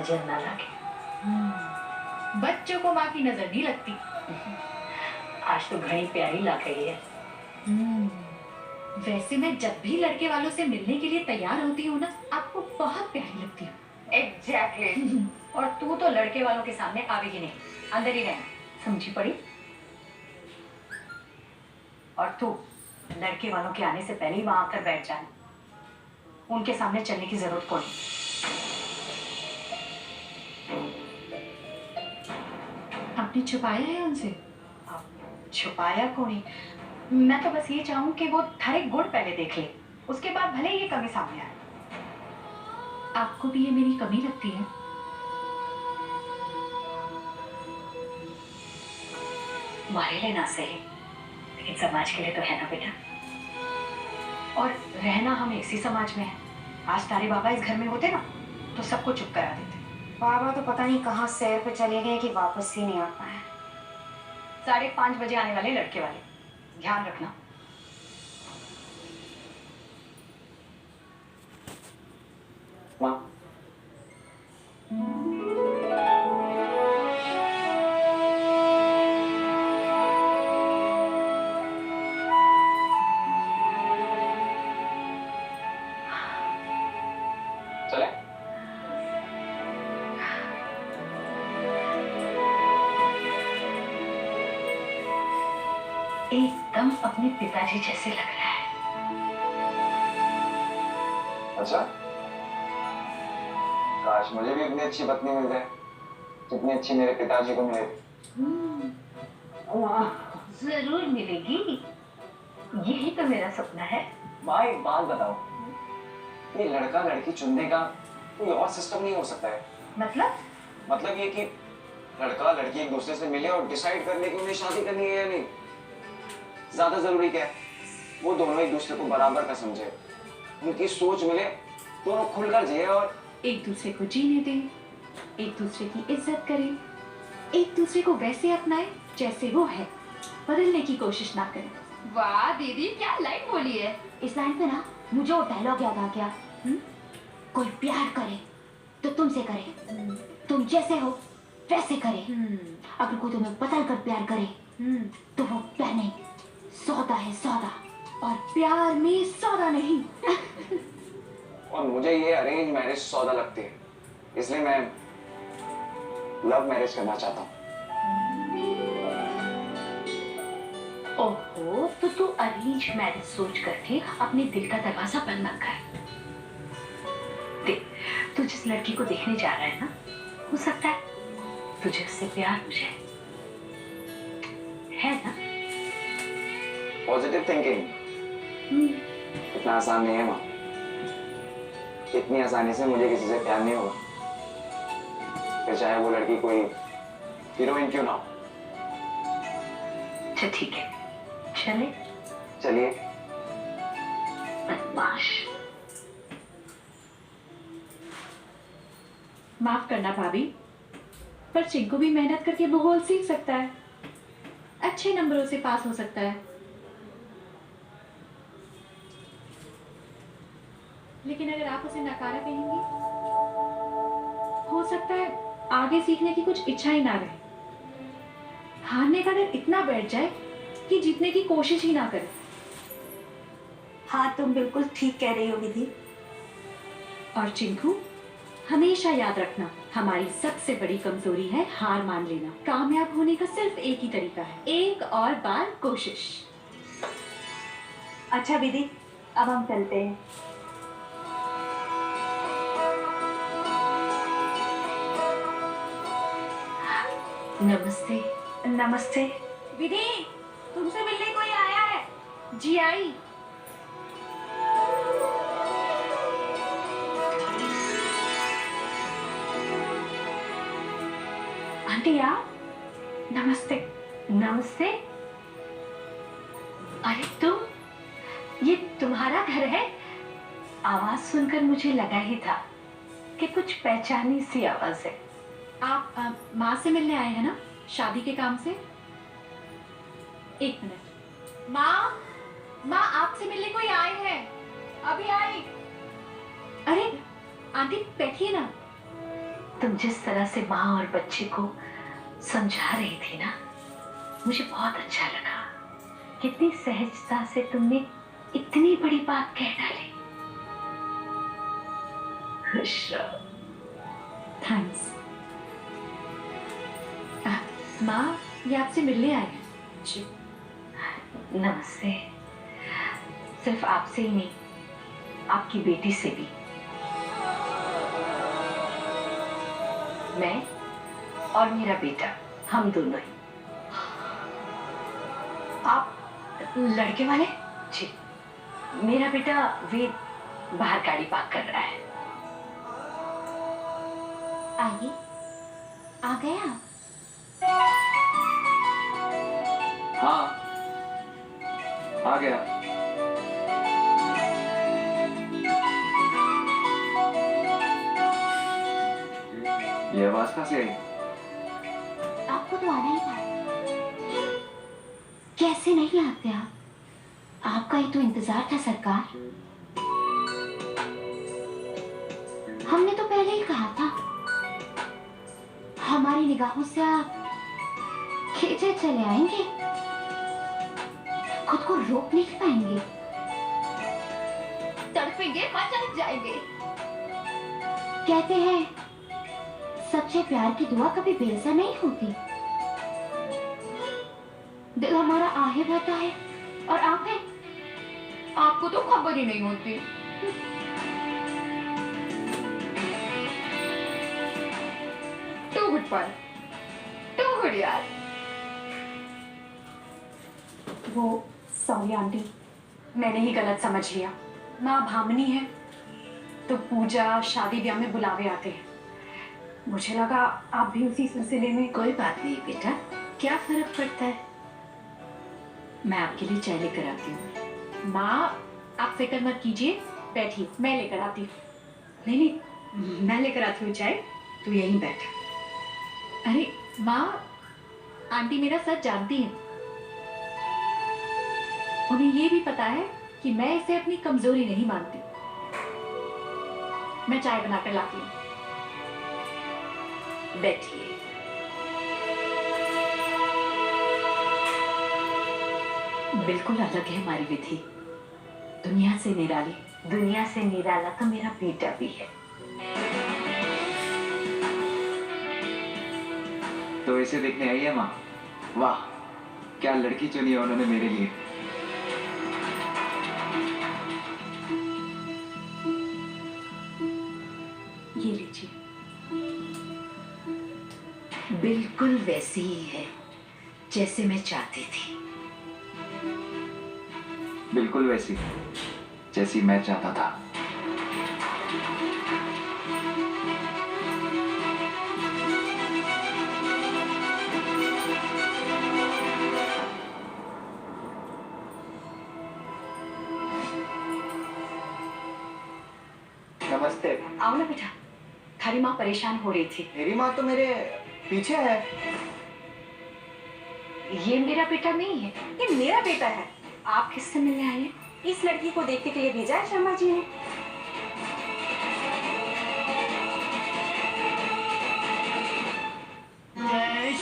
नजर ना लगे। बच्चों को माँ की नजर नहीं लगती। आज तो घनी प्यारी लग रही है। वैसे मैं जब भी लड़के वालों से मिलने के लिए तैयार होती हूँ ना, आपको बहुत प्यारी लगती हूँ। एग्जैक्टली। और तू तो लड़के वालों के सामने आवेगी नहीं, अंदर ही रहना, समझी पड़ी? और तू लड़के वालों के आने से पहले ही वहां आकर बैठ जाना, उनके सामने चलने की जरूरत कोई। आपने छुपाया है उनसे? छुपाया को नहीं, मैं तो बस ये चाहूं कि वो हर एक गुण पहले देख ले, उसके बाद भले ही ये कमी सामने आए। आपको भी ये मेरी कमी लगती है? तुम्हारे लिए ना सही, लेकिन समाज के लिए तो है ना बेटा। और रहना हम इसी समाज में है। आज तारे बाबा इस घर में होते ना तो सबको चुप करा देते। बाबा तो पता नहीं कहाँ सैर पे चले गए कि वापस ही नहीं आ पाए। 5:30 बजे आने वाले लड़के वाले, ध्यान रखना। माँ, चले? एकदम अपने पिताजी जैसे लग रहा है। अच्छा, काश मुझे भी इतनी अच्छी पत्नी मिल जाए जितनी अच्छी मेरे पिताजी को मिले थी। जरूर मिलेगी, यही तो मेरा सपना है। माँ, एक बात बताओ, ये लड़का लड़की चुनने का कोई और सिस्टम नहीं हो सकता है? मतलब ये कि लड़का लड़की एक दूसरे से मिले और डिसाइड कर ले कि उन्हें शादी करनी है या नहीं। ज्यादा जरूरी क्या है, वो दोनों एक दूसरे को बराबर का समझे, उनकी सोच मिले, दोनों खुलकर जिए और एक दूसरे को जीने दें, एक दूसरे की इज्जत करें, एक दूसरे को वैसे अपनाएं जैसे वो है, बदलने की कोशिश ना करें। वाह दीदी, क्या लाइन बोली है। इस लाइन पे ना मुझे वो डायलॉग याद आ गया। कोई प्यार करे तो तुमसे करे, तुम जैसे हो वैसे करे। अगर कोई तुम्हें बदल कर प्यार करे तो वो प्यार नहीं, सौदा है सौदा। और प्यार में सौदा नहीं। और मुझे ये अरेंज मैरिज सौदा लगती है, इसलिए मैं लव मैरिज करना चाहता हूँ। ओहो, तो तू अरेंज मैरिज सोच करके अपने दिल का दरवाजा बंद मत कर। देख, तू जिस लड़की को देखने जा रहा है ना, हो सकता है तुझे उससे प्यार हो जाए, है ना? पॉजिटिव थिंकिंग इतना आसान नहीं है माँ। इतनी आसानी से मुझे किसी से प्यार नहीं होगा, फिर चाहे वो लड़की कोई हीरोइन क्यों ना हो। अच्छा ठीक है, चले। चलिए। बदमाश। माफ करना भाभी, पर चिंकू भी मेहनत करके भूगोल सीख सकता है, अच्छे नंबरों से पास हो सकता है। लेकिन अगर आप उसे नकारा कहेंगी, हो सकता है आगे सीखने की कुछ इच्छा ही ना रहे, हारने का डर इतना बैठ जाए कि जीतने की कोशिश ही ना करे। हाँ, तुम बिल्कुल ठीक कह रही हो विधि। और चिंकू, हमेशा याद रखना, हमारी सबसे बड़ी कमजोरी है हार मान लेना। कामयाब होने का सिर्फ एक ही तरीका है, एक और बार कोशिश। अच्छा विधि, अब हम चलते हैं। नमस्ते। नमस्ते। विधि, तुमसे मिलने कोई आया है। जी आई। आंटी आप? नमस्ते। नमस्ते। अरे तुम, ये तुम्हारा घर है? आवाज सुनकर मुझे लगा ही था कि कुछ पहचानी सी आवाज है। आप माँ से मिलने आए हैं ना, शादी के काम से? एक मिनट। माँ, माँ आपसे मिलने कोई आए हैं, अभी आई। अरे आंटी बैठिए ना। तुम जिस तरह से माँ और बच्चे को समझा रही थी ना, मुझे बहुत अच्छा लगा। कितनी सहजता से तुमने इतनी बड़ी बात कह डाली। खुश रहो। थैंक्स। माँ, ये आपसे मिलने आए हैं। जी नमस्ते। सिर्फ आपसे ही नहीं, आपकी बेटी से भी। मैं और मेरा बेटा, हम दोनों ही। आप लड़के वाले? जी, मेरा बेटा वेद बाहर गाड़ी पार्क कर रहा है। आइए, आ गए आप? हाँ, आ गया। ये आवाज कहाँ से आई? आपको तो आना ही था। कैसे नहीं आते आप? आपका ही तो इंतजार था सरकार। हमने तो पहले ही कहा था, हमारी निगाहों से आप खींचे चले आएंगे, खुद को रोक नहीं पाएंगे, तड़पेंगे, मचल जाएंगे। कहते हैं सच्चे प्यार की दुआ कभी बेअसर नहीं होती। दिल हमारा आहे बहता है और आंखें, आपको तो खबर ही नहीं होती। टू गुड पर, टू गुड यार। वो सॉरी आंटी, मैंने ही गलत समझ लिया। माँ भामिनी है तो पूजा शादी ब्याह में बुलावे आते हैं। मुझे लगा आप भी उसी सिलसिले में। कोई बात नहीं बेटा, क्या फर्क पड़ता है। मैं आपके लिए चाय लेकर आती हूँ। माँ, आप फिक्र मत कीजिए, बैठिए, मैं लेकर आती हूँ। नहीं नहीं, मैं लेकर आती हूँ चाय, तू यहीं बैठ। अरे माँ, आंटी मेरा सच जानती हैं। उन्हें ये भी पता है कि मैं इसे अपनी कमजोरी नहीं मानती। मैं चाय बनाकर लाती हूँ। बैठिए। बिल्कुल अलग है हमारी विधि, दुनिया से निराली। दुनिया से निराला तो मेरा बेटा भी है। तो इसे देखने आई है माँ? वाह, क्या लड़की चुनी है उन्होंने मेरे लिए। ये लीजिए। बिल्कुल वैसी ही है जैसे मैं चाहती थी। बिल्कुल वैसी जैसी मैं चाहता था। नमस्ते। आओ ना बेटा, थारी माँ परेशान हो रही थी। मेरी माँ तो मेरे पीछे है। ये मेरा बेटा नहीं है। ये मेरा बेटा है। आप किससे मिलने आए हैं? इस लड़की को देखने के लिए भेजा है शर्मा जी ने।